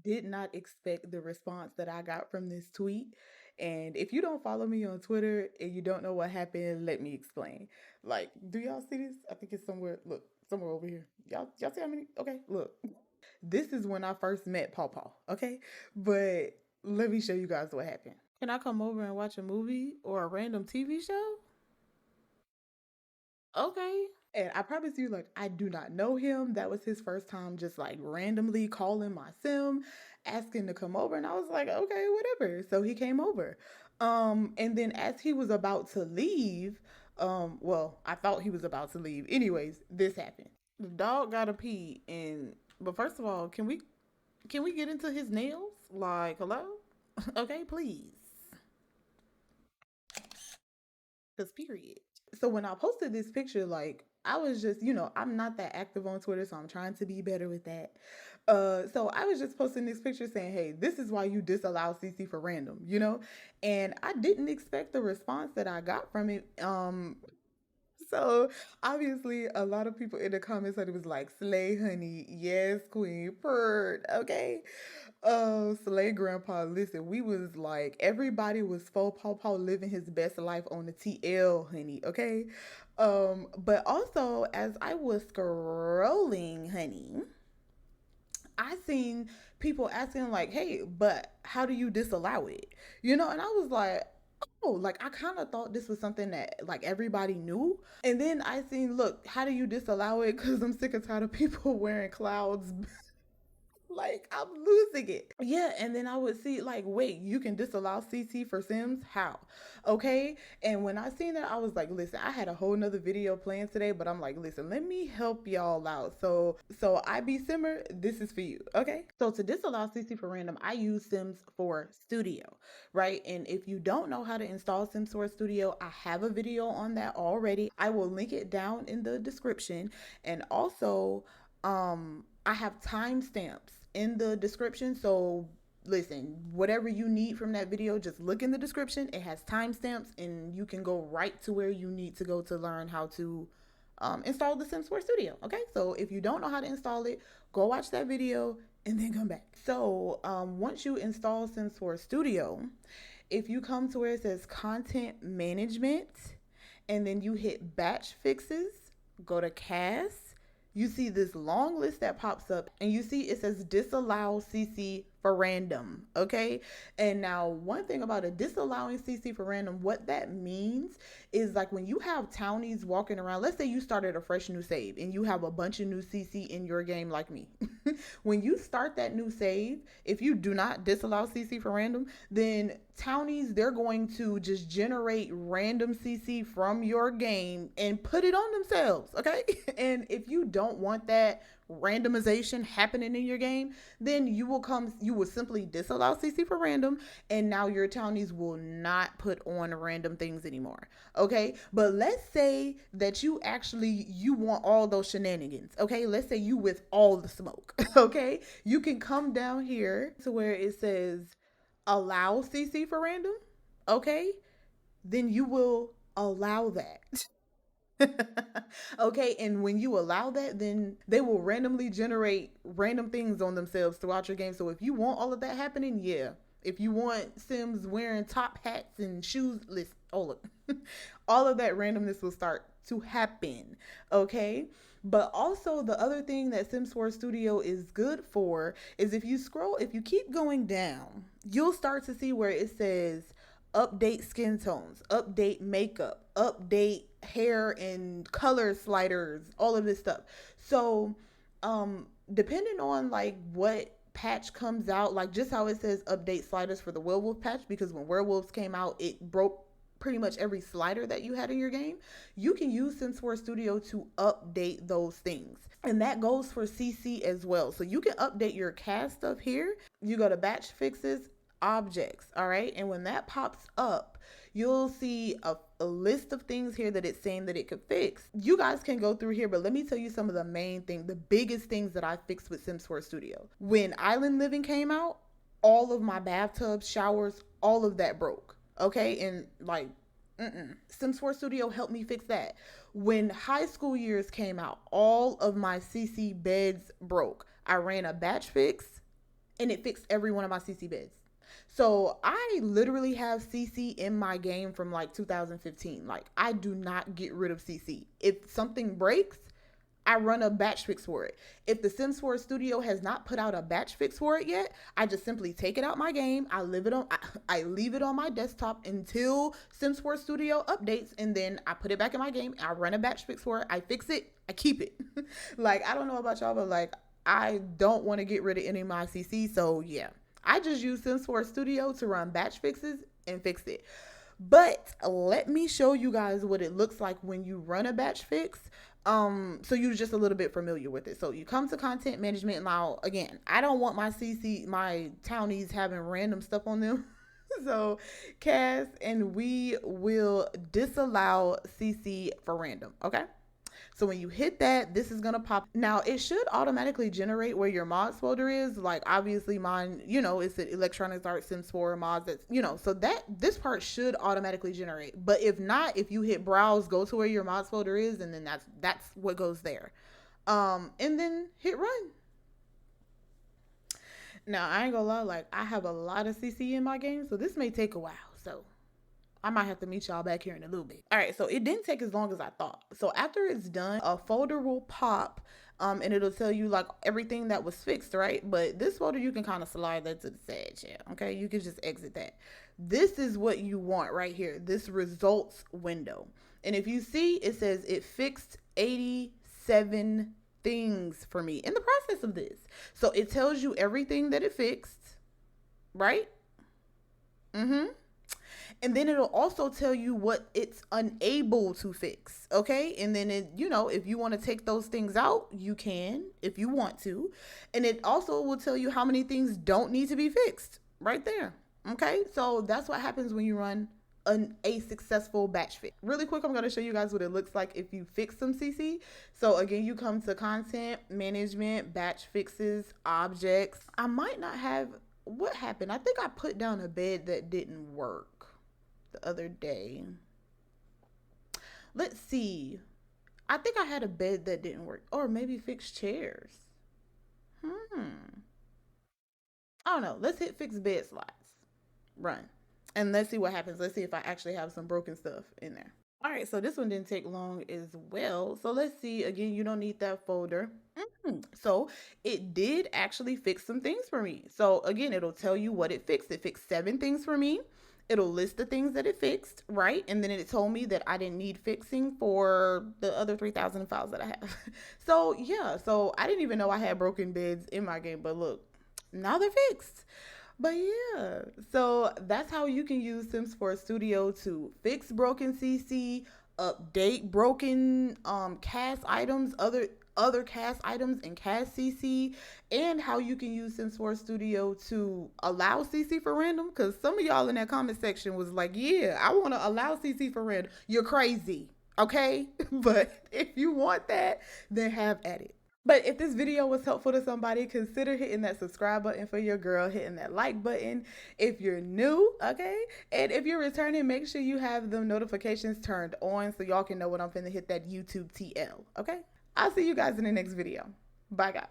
did not expect the response that I got from this tweet. And if you don't follow me on Twitter and you don't know what happened, let me explain. Like, do y'all see this? I think it's somewhere. Look, somewhere over here. Y'all see how many? Okay, look. This is when I first met Paw Paw. Okay, but let me show you guys what happened. Can I come over and watch a movie or a random TV show? Okay. And I promise you, like, I do not know him. That was his first time just like randomly calling my sim, asking to come over. And I was like, okay, whatever. So he came over. And then as he was about to leave, well, I thought he was about to leave. Anyways, this happened. The dog gotta pee and but first of all, can we get into his nails? Like, hello? Okay, please. Cause period. So when I posted this picture, like I was just, I'm not that active on Twitter, so I'm trying to be better with that. So I was just posting this picture saying, hey, this is why you disallow CC for random. And I didn't expect the response that I got from it. So obviously, a lot of people in the comments said it was like slay, honey, yes, queen, purred, okay. Slay grandpa, listen, we was like everybody was faux paw paw living his best life on the TL, honey, okay. But also as I was scrolling, honey, I seen people asking like, hey, but how do you disallow it? And I was like, oh, like I kind of thought this was something that like everybody knew. And then I seen, look, how do you disallow it? Because I'm sick and tired of people wearing clouds. Like I'm losing it. Yeah, and then I would see like, wait, you can disallow CC for Sims? How? Okay. And when I seen that, I was like, listen, I had a whole nother video planned today, but I'm like, listen, let me help y'all out. So IB Simmer, this is for you. Okay. So to disallow CC for random, I use Sims for Studio, right? And if you don't know how to install Sims for Studio, I have a video on that already. I will link it down in the description. And also, I have timestamps in the description. So listen, whatever you need from that video, just look in the description. It has timestamps and you can go right to where you need to go to learn how to install the Sims 4 Studio. Okay, so if you don't know how to install it, go watch that video and then come back. So once you install Sims 4 Studio, if you come to where it says content management and then you hit batch fixes, go to cast, you see this long list that pops up and you see it says disallow CC for random. Okay. And now one thing about a disallowing CC for random, what that means is like when you have townies walking around, let's say you started a fresh new save and you have a bunch of new CC in your game like me. When you start that new save, if you do not disallow CC for random, then townies, they're going to just generate random CC from your game and put it on themselves. Okay. And if you don't want that randomization happening in your game, then you will simply disallow CC for random, and now your townies will not put on random things anymore. Okay, but let's say that you want all those shenanigans. Okay, let's say you with all the smoke. Okay, you can come down here to where it says allow CC for random. Okay, then you will allow that. Okay, and when you allow that, then they will randomly generate random things on themselves throughout your game. So if you want all of that happening, yeah. If you want Sims wearing top hats and shoes, listen, all of that randomness will start to happen. Okay. But also the other thing that Sims 4 Studio is good for is if you keep going down, you'll start to see where it says update skin tones, update makeup, update hair and color sliders, all of this stuff. So, depending on like what patch comes out, like just how it says update sliders for the werewolf patch, because when werewolves came out, it broke pretty much every slider that you had in your game. You can use Sims 4 Studio to update those things. And that goes for CC as well. So you can update your cast stuff here. You go to batch fixes, objects, all right? And when that pops up, you'll see a list of things here that it's saying that it could fix. You guys can go through here, but let me tell you some of the main things, the biggest things that I fixed with Sims 4 Studio. When Island Living came out, all of my bathtubs, showers, all of that broke. Okay, and like, Sims 4 Studio helped me fix that. When High School Years came out, all of my CC beds broke. I ran a batch fix and it fixed every one of my CC beds. So I literally have CC in my game from like 2015. Like, I do not get rid of CC. If something breaks, I run a batch fix for it. If the Sims 4 Studio has not put out a batch fix for it yet, I just simply take it out my game. I leave it on my desktop until Sims 4 Studio updates, and then I put it back in my game. I run a batch fix for it. I fix it. I keep it. Like, I don't know about y'all, but like, I don't want to get rid of any of my CC. So yeah, I just use Sims 4 Studio to run batch fixes and fix it. But let me show you guys what it looks like when you run a batch fix. So you're just a little bit familiar with it. So you come to content management. Now, again, I don't want my townies having random stuff on them. So cast, and we will disallow CC for random. Okay. So when you hit that, this is going to pop. Now, it should automatically generate where your mods folder is. Like, obviously mine, it's the Electronic Arts Sims 4 mods. That's, so this part should automatically generate. But if not, if you hit browse, go to where your mods folder is, and then that's what goes there. And then hit run. Now, I ain't gonna lie, like, I have a lot of CC in my game, so this may take a while. So I might have to meet y'all back here in a little bit. All right, so it didn't take as long as I thought. So after it's done, a folder will pop, and it'll tell you like everything that was fixed, right? But this folder, you can kind of slide that to the side, yeah, okay? You can just exit that. This is what you want right here, this results window. And if you see, it says it fixed 87 things for me in the process of this. So it tells you everything that it fixed, right? And then it'll also tell you what it's unable to fix, okay? And then if you want to take those things out, you can, if you want to. And it also will tell you how many things don't need to be fixed right there, okay? So that's what happens when you run a successful batch fix. Really quick, I'm going to show you guys what it looks like if you fix some CC. So again, you come to content management, batch fixes, objects. I might not have, what happened? I think I put down a bed that didn't work the other day. Let's see. I think I had a bed that didn't work, or maybe fix chairs. I don't know. Let's hit fix bed slots. Run. And let's see what happens. Let's see if I actually have some broken stuff in there. All right, so this one didn't take long as well. So let's see. Again, you don't need that folder. So it did actually fix some things for me. So again, it'll tell you what it fixed. It fixed 7 things for me. It'll list the things that it fixed, right? And then it told me that I didn't need fixing for the other 3,000 files that I have. So yeah, so I didn't even know I had broken beds in my game, but look, now they're fixed. But yeah, so that's how you can use Sims 4 Studio to fix broken CC, update broken cast items, other cast items and cast CC, and how you can use Sims 4 Studio to allow CC for random. Because some of y'all in that comment section was like, yeah, I want to allow CC for random. You're crazy, okay? But if you want that, then have at it. But if this video was helpful to somebody, consider hitting that subscribe button for your girl, hitting that like button if you're new, okay? And if you're returning, make sure you have the notifications turned on so y'all can know when I'm finna hit that YouTube TL, okay? I'll see you guys in the next video. Bye, guys.